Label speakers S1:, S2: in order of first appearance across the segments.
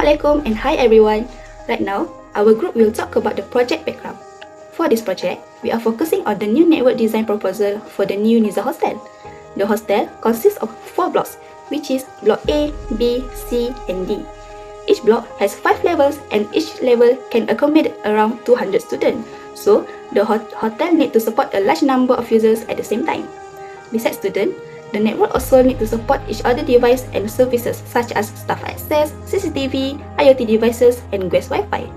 S1: Assalamualaikum and hi everyone. Right now, our group will talk about the project background. For this project, we are focusing on the new network design proposal for the new UniSZA hostel. The hostel consists of 4 blocks, which is Block A, B, C and D. Each block has 5 levels and each level can accommodate around 200 students. So, the hotel needs to support a large number of users at the same time. Besides students, the network also needs to support each other device and services such as staff access, CCTV, IoT devices, and guest Wi-Fi.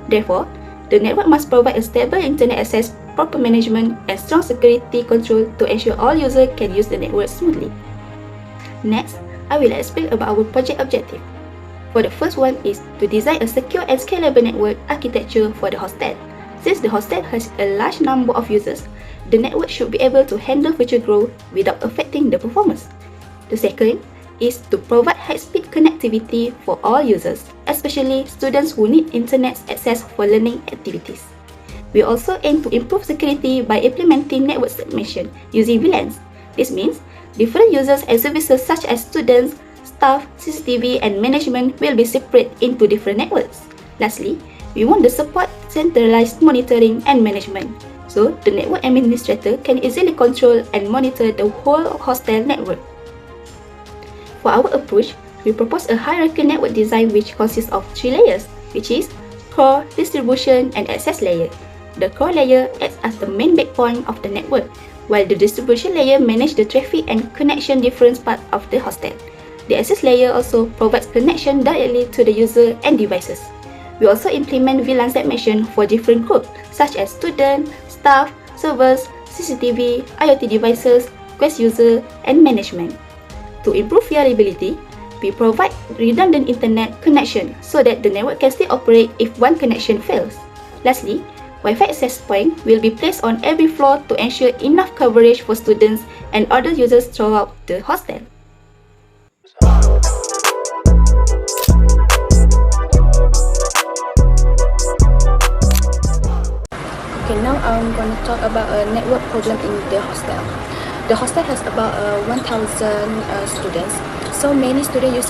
S1: Therefore, the network must provide a stable internet access, proper management, and strong security control to ensure all users can use the network smoothly. Next, I will explain about our project objective. For the first one is to design a secure and scalable network architecture for the hostel. Since the hostel has a large number of users, the network should be able to handle future growth without affecting the performance. The second is to provide high-speed connectivity for all users, especially students who need internet access for learning activities. We also aim to improve security by implementing network segmentation using VLANs. This means different users and services such as students, staff, CCTV, and management will be separated into different networks. Lastly, we want to support centralized monitoring and management, so the network administrator can easily control and monitor the whole hostel network. For our approach, we propose a hierarchy network design which consists of 3 layers, which is core, distribution, and access layer. The core layer acts as the main backbone of the network, while the distribution layer manages the traffic and connection different parts of the hostel. The access layer also provides connection directly to the user and devices. We also implement VLAN segmentation for different groups such as students, staff, servers, CCTV, IoT devices, guest user, and management. To improve reliability, we provide redundant internet connection so that the network can still operate if one connection fails. Lastly, Wi-Fi access point will be placed on every floor to ensure enough coverage for students and other users throughout the hostel.
S2: Okay, now I'm going to talk about a network problem in the hostel. The hostel has about 1,000 students. So many students use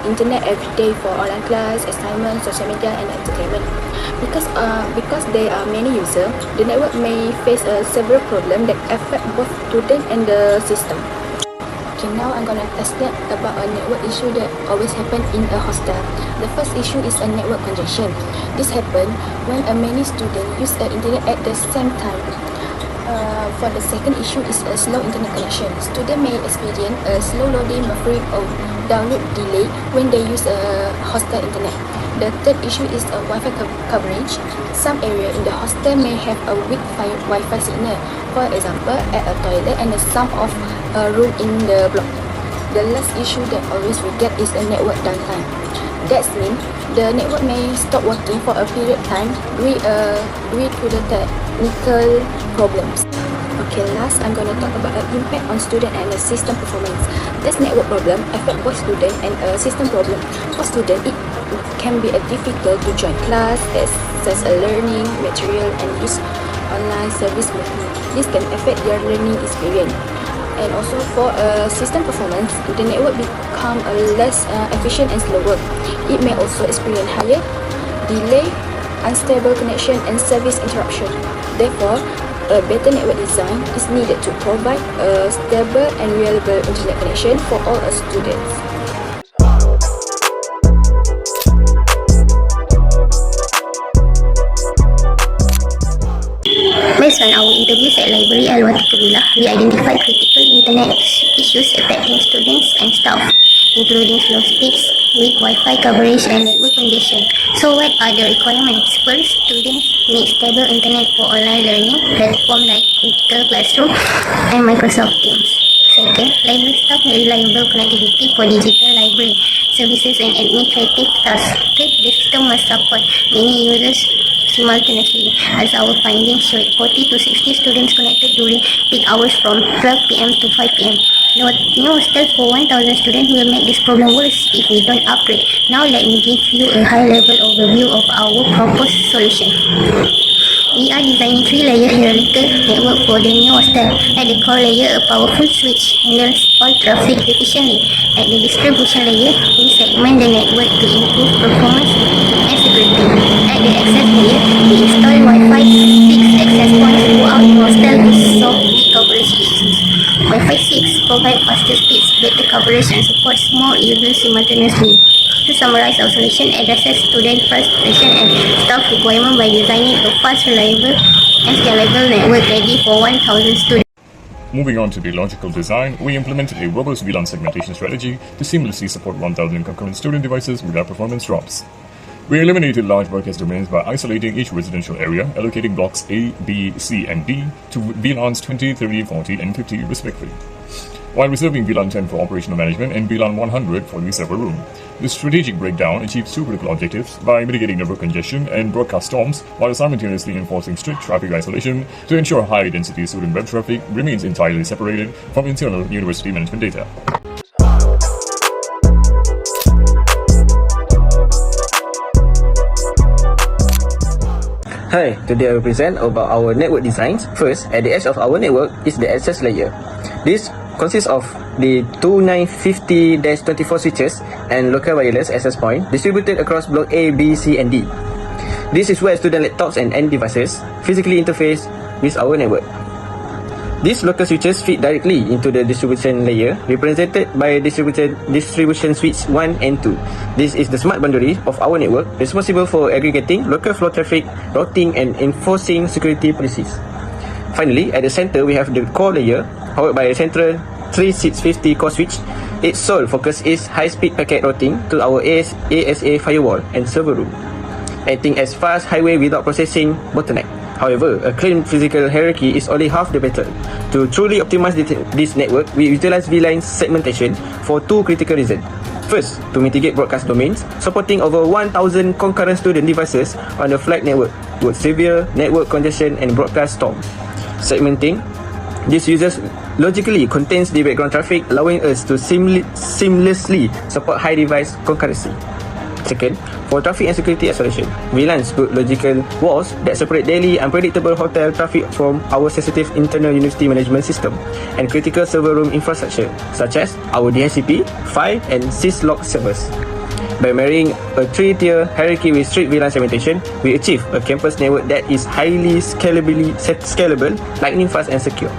S2: internet every day for online class, assignments, social media, and entertainment. Because there are many users, the network may face several problems that affect both students and the system. Okay, now I'm gonna explain about a network issue that always happen in a hostel. The first issue is a network congestion. This happens when many students use the internet at the same time. For the second issue is a slow internet connection. Students may experience a slow loading, buffering, or download delay when they use a hostel internet. The third issue is a Wi-Fi coverage. Some areas in the hostel may have a weak Wi-Fi signal. For example, at a toilet and some of a room in the block. The last issue that always we get is a network downtime. That means the network may stop working for a period of time due to the technical problems. Okay, last I'm going to talk about an impact on student and the system performance. This network problem affect both student and a system problem. For student, it can be difficult to join class, access a learning material, and use online service smoothly. This can affect their learning experience. And also for system performance, the network become less efficient and slower. It may also experience higher delay, unstable connection, and service interruption. Therefore, a better network design is needed to provide a stable and reliable internet connection for all students.
S3: Based on our interviews at Library Al-Watiqullah, we identified critical internet issues affecting students and staff, including slow speeds, weak Wi-Fi coverage, and network congestion. So what are the requirements? First, students need stable internet for online learning, platforms like Google Classroom and Microsoft Teams. Second, library staff need reliable connectivity for digital library services and administrative tasks. Third, the system must support many users simultaneously, as our findings showed 40 to 60 students connected during peak hours from 12 p.m. to 5 p.m. New hostel for 1,000 students will make this problem worse if we don't upgrade. Now let me give you a high-level overview of our proposed solution. We are designing 3-layer hierarchical network for the new hostel. At the core layer, a powerful switch handles all traffic efficiently. At the distribution layer, we segment the network to improve performance and security. At the access layer, we install Wi-Fi 6 access points throughout the hostel to solve weak coverage issues. Wi-Fi 6 provides faster speeds, better coverage, and supports more users simultaneously. To summarize, our solution addresses student frustration and staff requirement by designing a fast, reliable, and scalable network ready for 1,000 students.
S4: Moving on to the logical design, we implemented a robust VLAN segmentation strategy to seamlessly support 1,000 concurrent student devices without performance drops. We eliminated large broadcast domains by isolating each residential area, allocating blocks A, B, C, and D to VLANs 20, 30, 40, and 50 respectively, while reserving VLAN 10 for operational management and VLAN 100 for the server room. This strategic breakdown achieves two critical objectives by mitigating network congestion and broadcast storms while simultaneously enforcing strict traffic isolation to ensure high-density student web traffic remains entirely separated from internal university management data.
S5: Hi, today I will present about our network designs. First, at the edge of our network is the access layer. This consists of the 2950-24 switches and local wireless access point distributed across block A, B, C, and D. This is where student laptops and end devices physically interface with our network. These local switches feed directly into the distribution layer, represented by distribution switch 1 and 2. This is the smart boundary of our network, responsible for aggregating local flow traffic, routing, and enforcing security policies. Finally, at the center, we have the core layer, powered by a central 3650 core switch. Its sole focus is high-speed packet routing to our ASA firewall and server room, acting as fast highway without processing bottleneck. However, a clean physical hierarchy is only half the battle. To truly optimize this network, we utilize VLAN segmentation for two critical reasons. First, to mitigate broadcast domains, supporting over 1,000 concurrent student devices on the flight network with severe network congestion and broadcast storms. Segmenting this uses logically contains the background traffic, allowing us to seamlessly support high device concurrency. Second, for traffic and security isolation, VLANs put logical walls that separate daily unpredictable hotel traffic from our sensitive internal university management system and critical server room infrastructure, such as our DHCP, file, and syslog servers. By marrying a three-tier hierarchy with strict VLAN segmentation, we achieve a campus network that is highly scalable, lightning fast, and secure.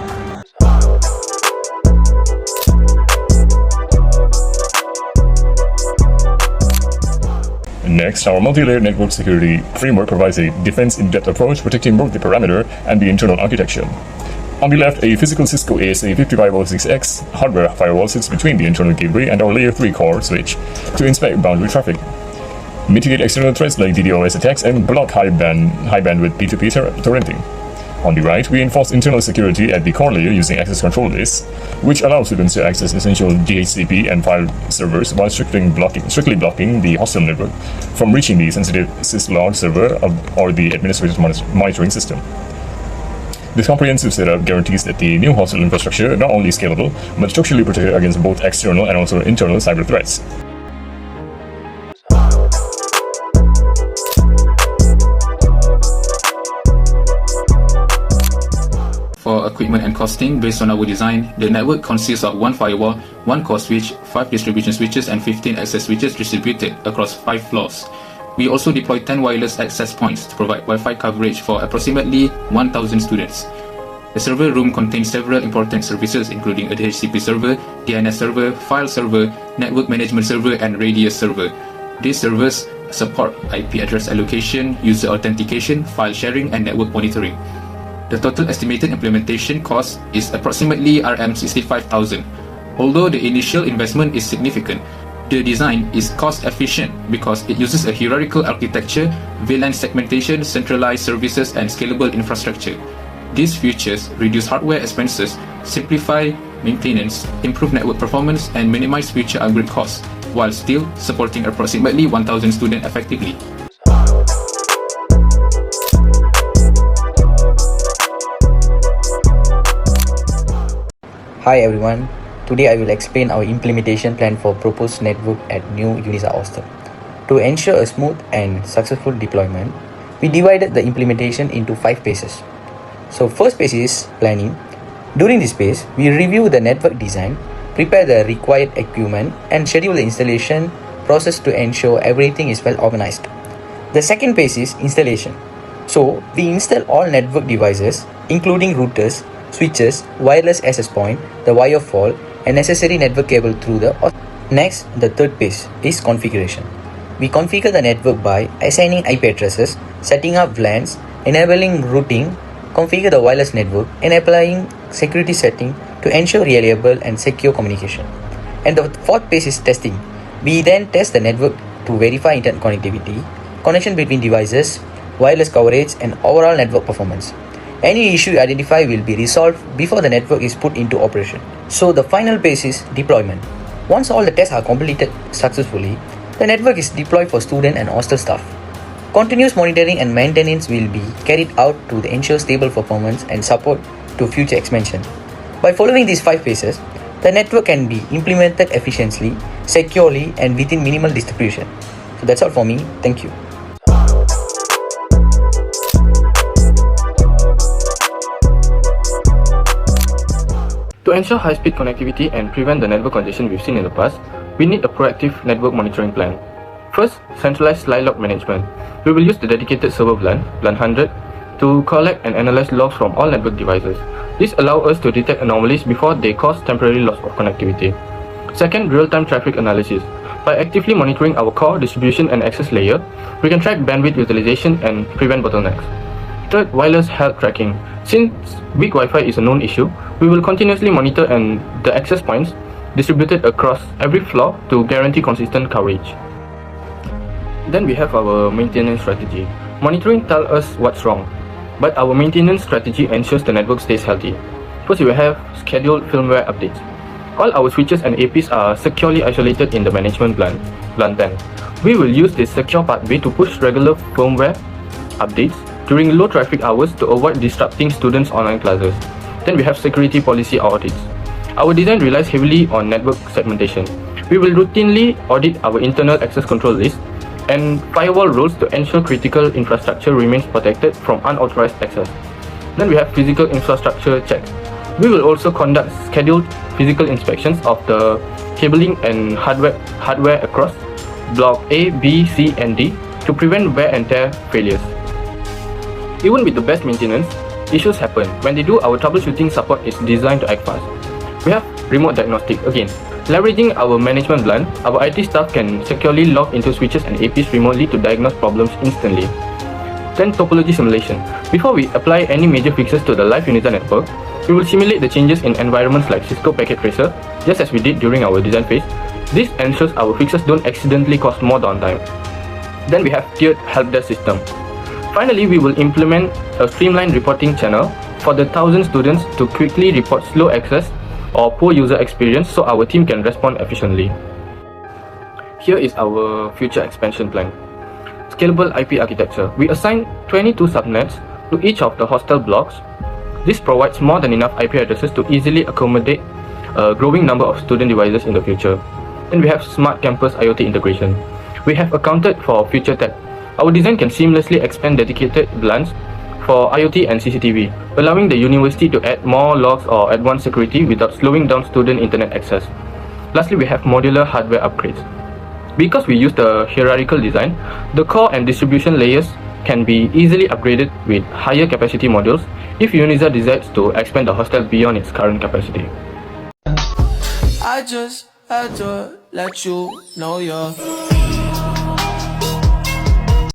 S4: Next, our multi-layered network security framework provides a defense in-depth approach, protecting both the perimeter and the internal architecture. On the left, a physical Cisco ASA 5506X hardware firewall sits between the internal gateway and our layer 3 core switch to inspect boundary traffic, mitigate external threats like DDoS attacks, and block high bandwidth P2P torrenting. On the right, we enforce internal security at the core layer using access control lists, which allow students to access essential DHCP and file servers while strictly blocking the hostel network from reaching the sensitive syslog server or the administrative monitoring system. This comprehensive setup guarantees that the new hostel infrastructure not only is scalable, but structurally protected against both external and also internal cyber threats.
S6: For equipment and costing, based on our design, the network consists of one firewall, one core switch, 5 distribution switches, and 15 access switches distributed across 5 floors. We also deploy 10 wireless access points to provide Wi-Fi coverage for approximately 1,000 students. The server room contains several important services, including a DHCP server, DNS server, file server, network management server, and radius server. These servers support IP address allocation, user authentication, file sharing, and network monitoring. The total estimated implementation cost is approximately Rm65,000. Although the initial investment is significant, the design is cost efficient because it uses a hierarchical architecture, VLAN segmentation, centralized services, and scalable infrastructure. These features reduce hardware expenses, simplify maintenance, improve network performance, and minimize future upgrade costs, while still supporting approximately 1,000 students effectively.
S7: Hi everyone, today I will explain our implementation plan for proposed network at new UniSZA Hostel. To ensure a smooth and successful deployment, we divided the implementation into 5 phases. So first phase is planning. During this phase, we review the network design, prepare the required equipment, and schedule the installation process to ensure everything is well organized. The second phase is installation. So we install all network devices, including routers, switches, wireless access point, the wire fall, and necessary network cable through the. Next, the third phase is configuration. We configure the network by assigning IP addresses, setting up VLANs, enabling routing, configure the wireless network, and applying security setting to ensure reliable and secure communication. And the fourth phase is testing. We then test the network to verify internet connectivity, connection between devices, wireless coverage, and overall network performance. Any issue identified will be resolved before the network is put into operation. So the final phase is deployment. Once all the tests are completed successfully, the network is deployed for student and hostel staff. Continuous monitoring and maintenance will be carried out to ensure stable performance and support to future expansion. By following these 5 phases, the network can be implemented efficiently, securely, and within minimal distribution. So that's all for me. Thank you.
S8: To ensure high-speed connectivity and prevent the network congestion we've seen in the past, we need a proactive network monitoring plan. First, centralized slide log management. We will use the dedicated server VLAN 100, to collect and analyze logs from all network devices. This allows us to detect anomalies before they cause temporary loss of connectivity. Second, real-time traffic analysis. By actively monitoring our core, distribution, and access layer, we can track bandwidth utilization and prevent bottlenecks. Third, wireless health tracking. Since weak Wi-Fi is a known issue, we will continuously monitor the access points distributed across every floor to guarantee consistent coverage. Then we have our maintenance strategy. Monitoring tells us what's wrong, but our maintenance strategy ensures the network stays healthy. First, we will have scheduled firmware updates. All our switches and APs are securely isolated in the management plan 10. We will use this secure pathway to push regular firmware updates during low traffic hours to avoid disrupting students' online classes. Then we have security policy audits. Our design relies heavily on network segmentation. We will routinely audit our internal access control list and firewall rules to ensure critical infrastructure remains protected from unauthorized access. Then we have physical infrastructure checks. We will also conduct scheduled physical inspections of the cabling and hardware across block A, B, C, and D to prevent wear and tear failures. Even with the best maintenance, issues happen. When they do, our troubleshooting support is designed to act fast. We have remote diagnostic. Again, leveraging our management plan, our IT staff can securely log into switches and APs remotely to diagnose problems instantly. Then topology simulation. Before we apply any major fixes to the live UniSZA network, we will simulate the changes in environments like Cisco Packet Tracer, just as we did during our design phase. This ensures our fixes don't accidentally cause more downtime. Then we have tiered helpdesk system. Finally, we will implement a streamlined reporting channel for the 1,000 students to quickly report slow access or poor user experience so our team can respond efficiently. Here is our future expansion plan. Scalable IP architecture. We assign 22 subnets to each of the hostel blocks. This provides more than enough IP addresses to easily accommodate a growing number of student devices in the future. Then we have smart campus IoT integration. We have accounted for future tech. Our design can seamlessly expand dedicated VLANs for IoT and CCTV, allowing the university to add more logs or advanced security without slowing down student internet access. Lastly, we have modular hardware upgrades. Because we use the hierarchical design, the core and distribution layers can be easily upgraded with higher capacity modules if UniSZA decides to expand the hostel beyond its current capacity.
S9: I just had to let you know you're